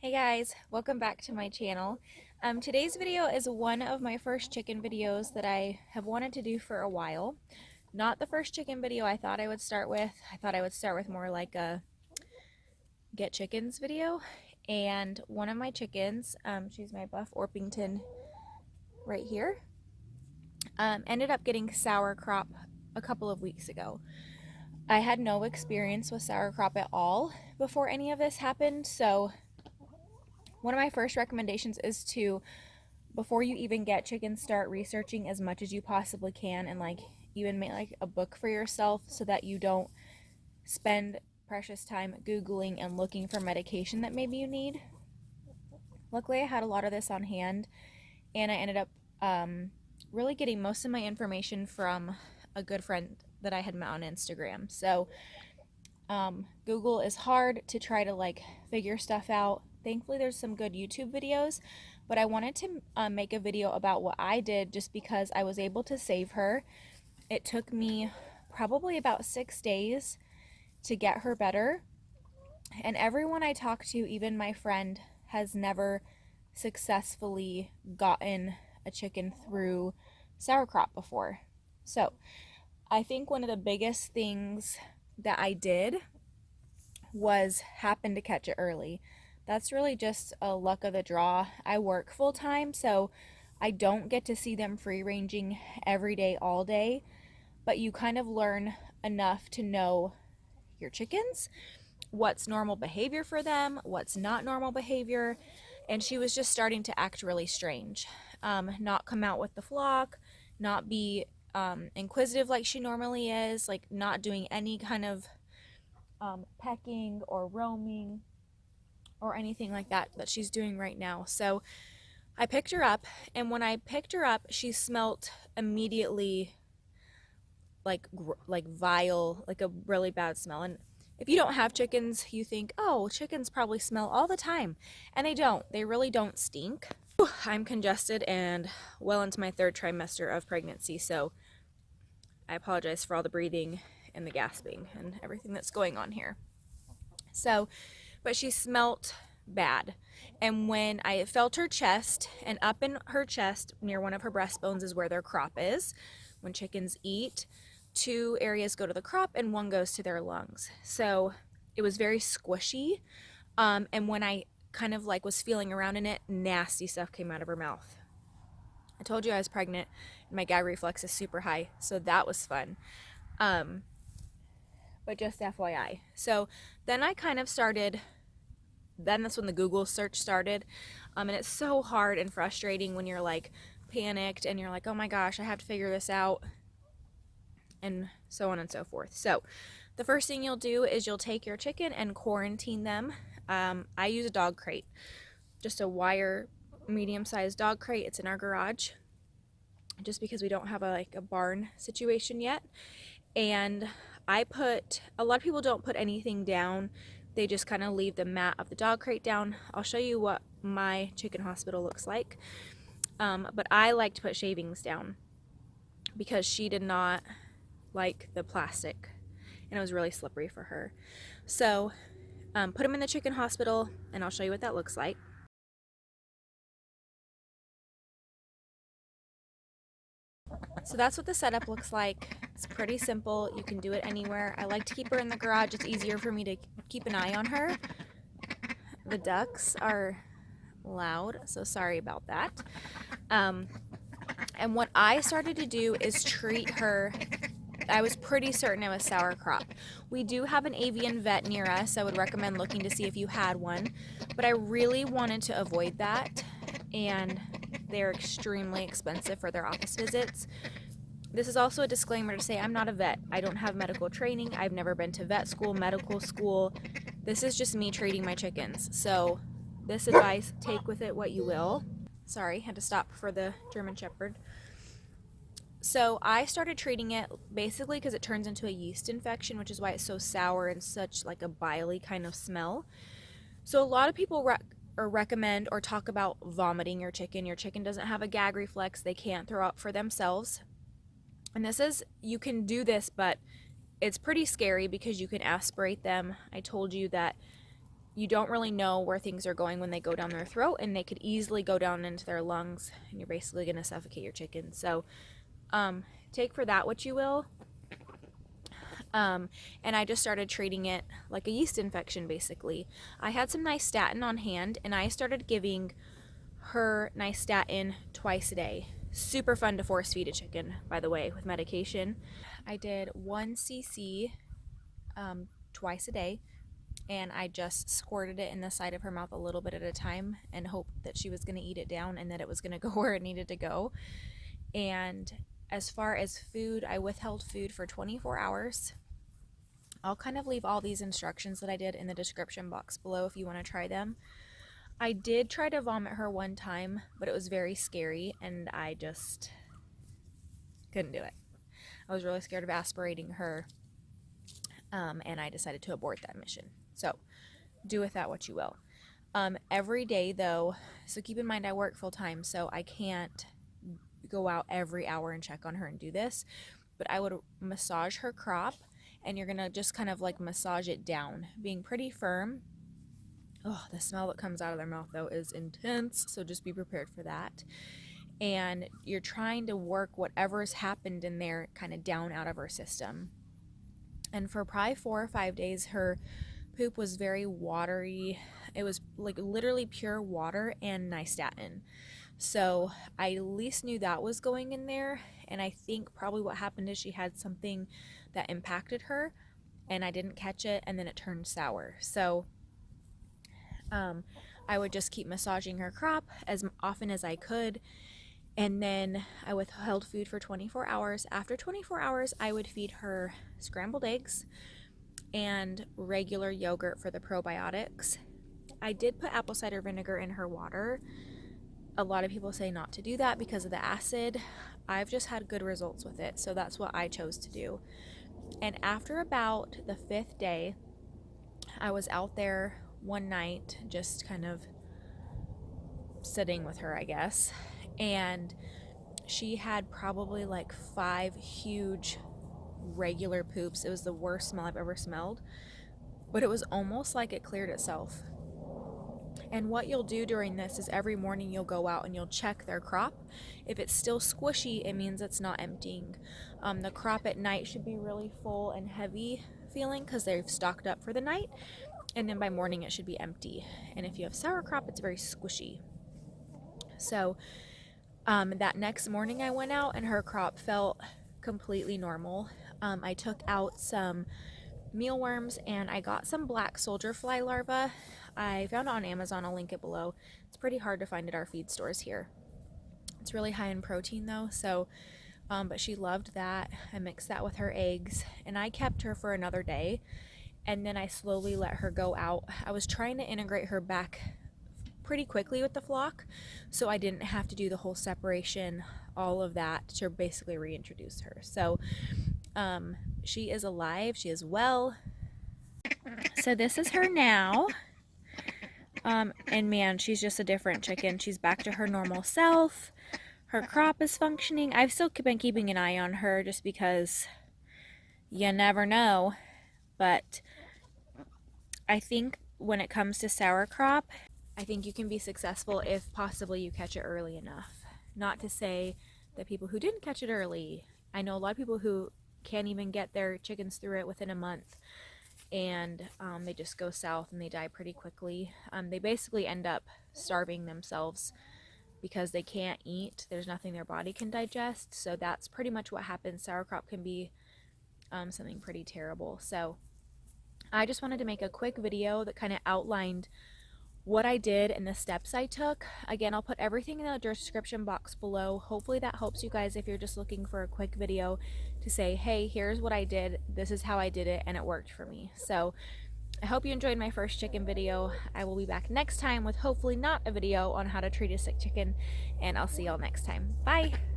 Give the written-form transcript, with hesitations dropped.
Hey guys, welcome back to my channel. Today's video is one of my first chicken videos that I have wanted to do for a while. Not the first chicken video I thought I would start with. I thought I would start with more like a get chickens video. And one of my chickens, she's my Buff Orpington right here, ended up getting sour crop a couple of weeks ago. I had no experience with sour crop at all before any of this happened, so one of my first recommendations is to, before you even get chickens, start researching as much as you possibly can, and like even make like a book for yourself so that you don't spend precious time googling and looking for medication that maybe you need. Luckily I had a lot of this on hand, and I ended up really getting most of my information from a good friend that I had met on Instagram. So Google is hard to try to like figure stuff out. Thankfully there's some good YouTube videos, but I wanted to make a video about what I did just because I was able to save her. It took me probably about 6 days to get her better, and everyone I talked to, even my friend, has never successfully gotten a chicken through sauerkraut before. So I think one of the biggest things that I did was happen to catch it early. That's really just a luck of the draw. I work full time, so I don't get to see them free ranging every day, all day, but you kind of learn enough to know your chickens, what's normal behavior for them, what's not normal behavior. And she was just starting to act really strange, not come out with the flock, not be inquisitive like she normally is, like not doing any kind of pecking or roaming or anything like that she's doing right now. So I picked her up, and when I picked her up, she smelt immediately like vile, like a really bad smell. And if you don't have chickens, you think, oh, chickens probably smell all the time, and they don't. They really don't stink. I'm congested and well into my 3rd trimester of pregnancy, so I apologize for all the breathing and the gasping and everything that's going on here. So, but she smelt bad. And when I felt her chest, and up in her chest near one of her breastbones is where their crop is. When chickens eat, 2 areas go to the crop and 1 goes to their lungs. So it was very squishy. And when I kind of like was feeling around in it, nasty stuff came out of her mouth. I told you I was pregnant and my gag reflex is super high, so that was fun. But just FYI. So then I kind of started, then that's when the Google search started. And it's so hard and frustrating when you're like panicked and you're like, oh my gosh, I have to figure this out, and so on and so forth. So the first thing you'll do is you'll take your chicken and quarantine them. I use a dog crate, just a wire medium-sized dog crate. It's in our garage just because we don't have a barn situation yet. And I put, a lot of people don't put anything down. They just kind of leave the mat of the dog crate down. I'll show you what my chicken hospital looks like. But I like to put shavings down because she did not like the plastic and it was really slippery for her. So put them in the chicken hospital and I'll show you what that looks like. So that's what the setup looks like. It's pretty simple. You can do it anywhere. I like to keep her in the garage. It's easier for me to keep an eye on her. The ducks are loud, so sorry about that. And what I started to do is treat her. I was pretty certain it was sauerkraut. We do have an avian vet near us. I would recommend looking to see if you had one, but I really wanted to avoid that, and they're extremely expensive for their office visits. This is also a disclaimer to say I'm not a vet. I don't have medical training. I've never been to vet school, medical school. This is just me treating my chickens. So this advice, take with it what you will. Sorry, had to stop for the German Shepherd. So I started treating it basically because it turns into a yeast infection, which is why it's so sour and such like a biley kind of smell. So a lot of people recommend or talk about vomiting your chicken. Your chicken doesn't have a gag reflex. They can't throw up for themselves. And this is, you can do this, but it's pretty scary because you can aspirate them. I told you that you don't really know where things are going when they go down their throat, and they could easily go down into their lungs, and you're basically going to suffocate your chicken. So take for that what you will. And I just started treating it like a yeast infection, basically. I had some Nystatin on hand, and I started giving her Nystatin twice a day. Super fun to force feed a chicken, by the way, with medication. I did 1 cc twice a day, and I just squirted it in the side of her mouth a little bit at a time and hoped that she was going to eat it down and that it was going to go where it needed to go. And as far as food, I withheld food for 24 hours. I'll kind of leave all these instructions that I did in the description box below if you want to try them. I did try to vomit her one time, but it was very scary and I just couldn't do it. I was really scared of aspirating her, and I decided to abort that mission. So do with that what you will. Every day though, so keep in mind I work full time, so I can't go out every hour and check on her and do this, but I would massage her crop, and you're gonna just kind of like massage it down, being pretty firm. Oh, the smell that comes out of their mouth though is intense, so just be prepared for that. And you're trying to work whatever's happened in there kind of down out of her system. And for probably 4 or 5 days, her poop was very watery. It was like literally pure water and Nystatin. So I at least knew that was going in there, and I think probably what happened is she had something that impacted her and I didn't catch it, and then it turned sour. So I would just keep massaging her crop as often as I could, and then I withheld food for 24 hours. After 24 hours, I would feed her scrambled eggs and regular yogurt for the probiotics. I did put apple cider vinegar in her water. A lot of people say not to do that because of the acid. I've just had good results with it, so that's what I chose to do. And after about the 5th day, I was out there one night just kind of sitting with her, I guess, and she had probably like 5 huge regular poops. It was the worst smell I've ever smelled, but it was almost like it cleared itself. And what you'll do during this is every morning you'll go out and you'll check their crop. If it's still squishy, it means it's not emptying. The crop at night should be really full and heavy feeling because they've stocked up for the night, and then by morning it should be empty. And if you have sour crop, it's very squishy. So that next morning I went out and her crop felt completely normal. I took out some mealworms and I got some black soldier fly larvae. I found it on Amazon. I'll link it below. It's pretty hard to find at our feed stores here. It's really high in protein though, so but she loved that. I mixed that with her eggs and I kept her for another day, and then I slowly let her go out. I was trying to integrate her back pretty quickly with the flock, so I didn't have to do the whole separation, all of that, to basically reintroduce her. So she is alive, she is well. So this is her now. And man, she's just a different chicken. She's back to her normal self. Her crop is functioning. I've still been keeping an eye on her just because you never know. But I think when it comes to sour crop, I think you can be successful if possibly you catch it early enough. Not to say that people who didn't catch it early, I know a lot of people who can't even get their chickens through it within a month, and they just go south and they die pretty quickly. They basically end up starving themselves because they can't eat. There's nothing their body can digest, so that's pretty much what happens. Sour crop can be something pretty terrible. So I just wanted to make a quick video that kind of outlined what I did and the steps I took. Again, I'll put everything in the description box below. Hopefully that helps you guys if you're just looking for a quick video to say, hey, here's what I did, this is how I did it, and it worked for me. So I hope you enjoyed my first chicken video. I will be back next time with hopefully not a video on how to treat a sick chicken, and I'll see y'all next time. Bye!